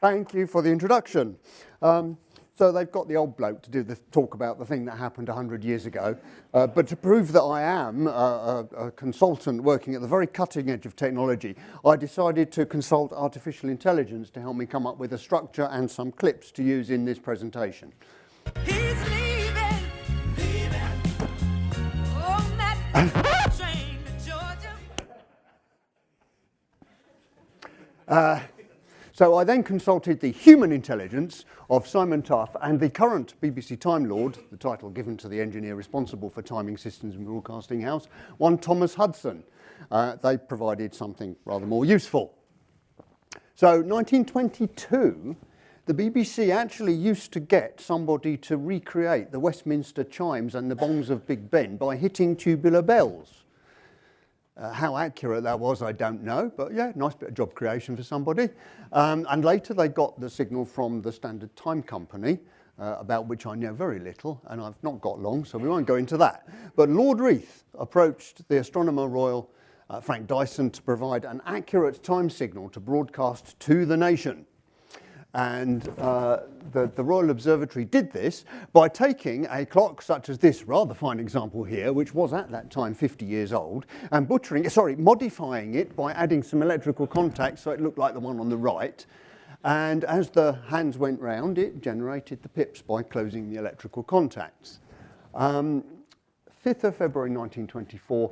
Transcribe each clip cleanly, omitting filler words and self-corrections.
Thank you for the introduction. So they've got the old bloke to do the talk about the thing that happened 100 years ago. But to prove that I am a consultant working at the very cutting edge of technology, I decided to consult artificial intelligence to help me come up with a structure and some clips to use in this presentation. He's leaving on that train to Georgia. So I then consulted the human intelligence of Simon Tough and the current BBC Time Lord, the title given to the engineer responsible for timing systems in Broadcasting House, one Thomas Hudson. They provided something rather more useful. So 1922, the BBC actually used to get somebody to recreate the Westminster chimes and the bongs of Big Ben by hitting tubular bells. How accurate that was, I don't know, but yeah, nice bit of job creation for somebody. And later they got the signal from the Standard Time Company, about which I know very little, and I've not got long, so we won't go into that. But Lord Reith approached the Astronomer Royal, Frank Dyson, to provide an accurate time signal to broadcast to the nation. And the Royal Observatory did this by taking a clock such as this rather fine example here, which was at that time 50 years old, and modifying it by adding some electrical contacts so it looked like the one on the right. And as the hands went round, it generated the pips by closing the electrical contacts. 5th of February 1924,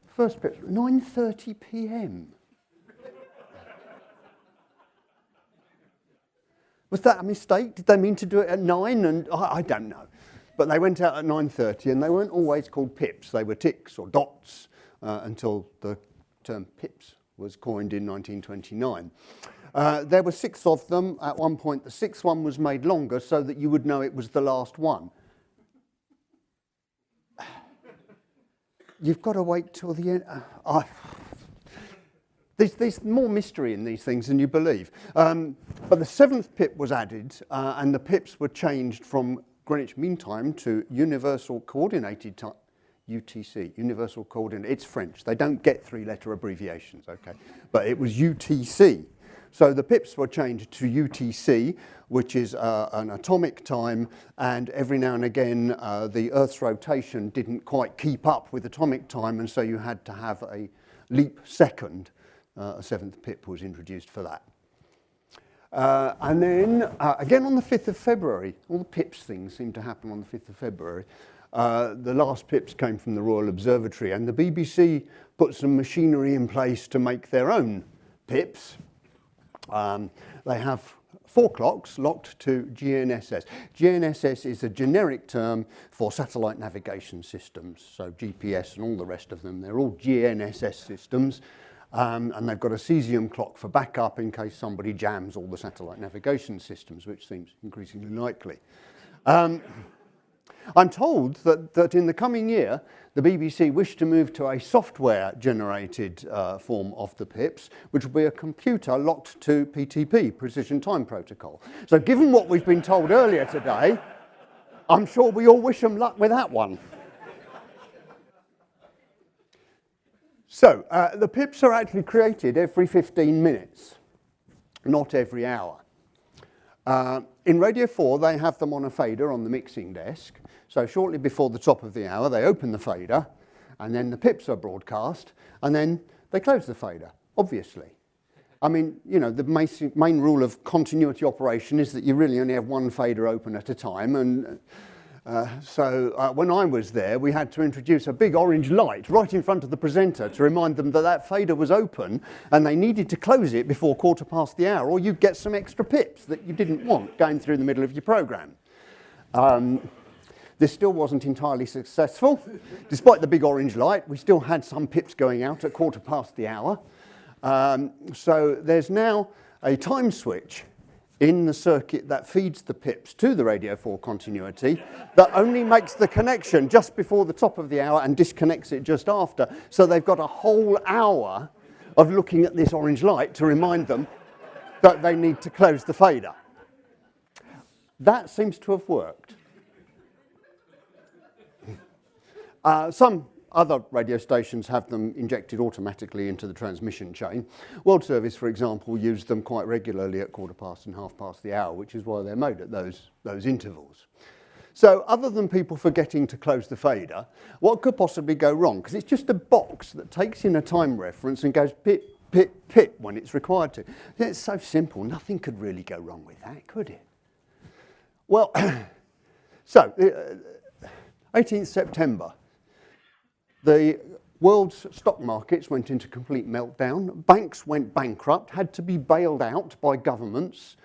first pips, 9:30 p.m. Was that a mistake? Did they mean to do it at 9? And I don't know. But they went out at 9:30, and they weren't always called pips. They were ticks or dots until the term pips was coined in 1929. There were 6 of them. At one point, the 6th one was made longer so that you would know it was the last one. You've got to wait till the end. There's more mystery in these things than you believe. But the 7th pip was added, and the pips were changed from Greenwich Mean Time to Universal Coordinated Time, UTC, Universal Coordinated. It's French. They don't get 3-letter abbreviations, okay? But it was UTC. So the pips were changed to UTC, which is an atomic time, and every now and again the Earth's rotation didn't quite keep up with atomic time, and so you had to have a leap second. A 7th pip was introduced for that. And then, again on the 5th of February, all the pips things seem to happen on the 5th of February. The last pips came from the Royal Observatory, and the BBC put some machinery in place to make their own pips. They have 4 clocks locked to GNSS. GNSS is a generic term for satellite navigation systems, so GPS and all the rest of them, they're all GNSS systems. And they've got a cesium clock for backup in case somebody jams all the satellite navigation systems, which seems increasingly likely. I'm told that in the coming year, the BBC wish to move to a software-generated form of the pips, which will be a computer locked to PTP, Precision Time Protocol. So given what we've been told earlier today, I'm sure we all wish them luck with that one. So, the pips are actually created every 15 minutes, not every hour. In Radio 4, they have them on a fader on the mixing desk. So shortly before the top of the hour, they open the fader, and then the pips are broadcast, and then they close the fader, obviously. I mean, you know, the main rule of continuity operation is that you really only have one fader open at a time, and so when I was there, we had to introduce a big orange light right in front of the presenter to remind them that that fader was open and they needed to close it before 1/4 the hour, or you'd get some extra pips that you didn't want going through the middle of your programme. This still wasn't entirely successful. Despite the big orange light, we still had some pips going out at 1/4 the hour. So there's now a time switch in the circuit that feeds the pips to the Radio 4 continuity that only makes the connection just before the top of the hour and disconnects it just after. So they've got a whole hour of looking at this orange light to remind them that they need to close the fader. That seems to have worked. Some Other radio stations have them injected automatically into the transmission chain. World Service, for example, use them quite regularly at 1/4 and 1/2 the hour, which is why they're made at those intervals. So other than people forgetting to close the fader, what could possibly go wrong? Because it's just a box that takes in a time reference and goes pip, pip, pip when it's required to. It's so simple, nothing could really go wrong with that, could it? Well, so 18th September, the world's stock markets went into complete meltdown. Banks went bankrupt, had to be bailed out by governments.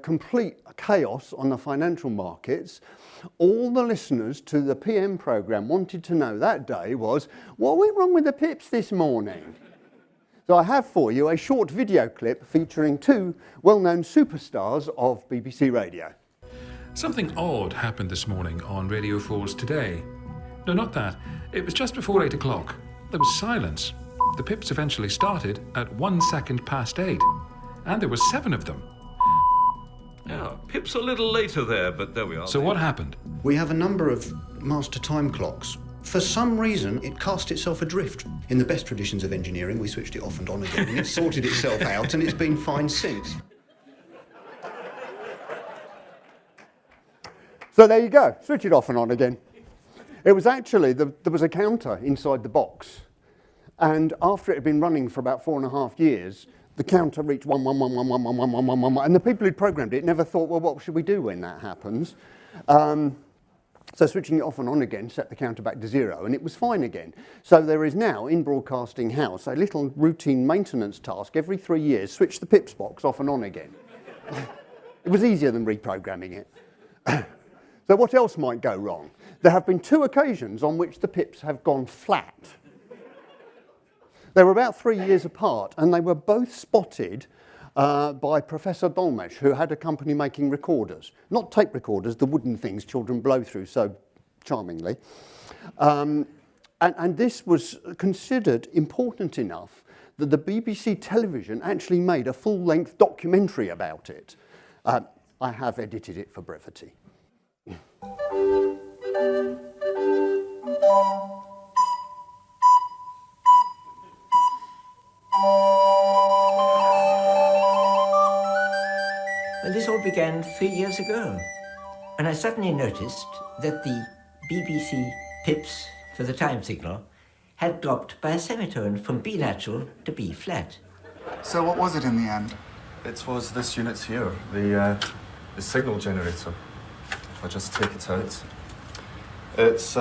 Complete chaos on the financial markets. All the listeners to the PM programme wanted to know that day was, what went wrong with the pips this morning? So I have for you a short video clip featuring two well-known superstars of BBC Radio. Something odd happened this morning on Radio 4's Today. No, not that. It was just before 8 o'clock. There was silence. The pips eventually started at 1 second past 8. And there were 7 of them. Yeah, Pip's a little later there, but there we are. So what happened? We have a number of master time clocks. For some reason, it cast itself adrift. In the best traditions of engineering, we switched it off and on again, and it sorted itself out, and it's been fine since. So there you go, switch it off and on again. It was actually, there was a counter inside the box, and after it had been running for about 4.5 years, the counter reached 111111111, and the people who'd programmed it never thought, well, what should we do when that happens? So switching it off and on again set the counter back to 0, and it was fine again. So there is now, in Broadcasting House, a little routine maintenance task every 3 years, switch the pips box off and on again. It was easier than reprogramming it. So what else might go wrong? There have been 2 occasions on which the pips have gone flat. They were about 3 years apart, and they were both spotted by Professor Dolmesh, who had a company making recorders. Not tape recorders, the wooden things children blow through so charmingly. And this was considered important enough that the BBC television actually made a full-length documentary about it. I have edited it for brevity. Well, this all began 3 years ago, and I suddenly noticed that the BBC pips for the time signal had dropped by a semitone from B natural to B flat. So what was it in the end? It was this unit here, the signal generator. If I just take it out. It's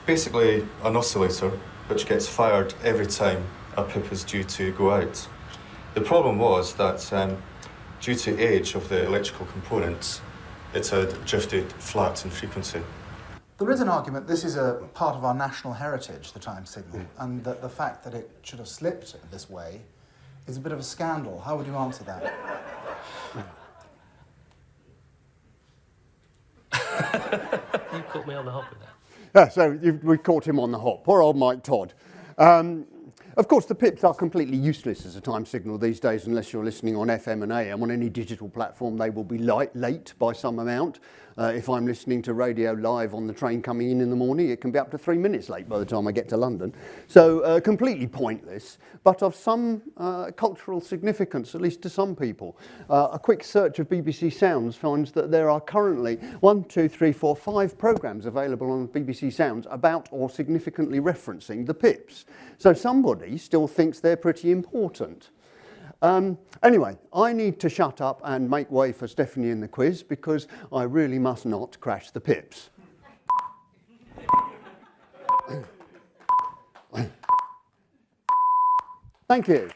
basically an oscillator which gets fired every time a pip is due to go out. The problem was that due to age of the electrical components, it had drifted flat in frequency. There is an argument this is a part of our national heritage, the time signal, and that the fact that it should have slipped this way is a bit of a scandal. How would you answer that? You caught me on the hop with that. Yeah, so we caught him on the hop. Poor old Mike Todd. Of course, the pips are completely useless as a time signal these days unless you're listening on FM and AM. On any digital platform, they will be late by some amount. If I'm listening to radio live on the train coming in the morning, it can be up to 3 minutes late by the time I get to London. So completely pointless, but of some cultural significance, at least to some people. A quick search of BBC Sounds finds that there are currently 5 programmes available on BBC Sounds about or significantly referencing the pips. So somebody still thinks they're pretty important. Anyway, I need to shut up and make way for Stephanie in the quiz because I really must not crash the pips. Thank you.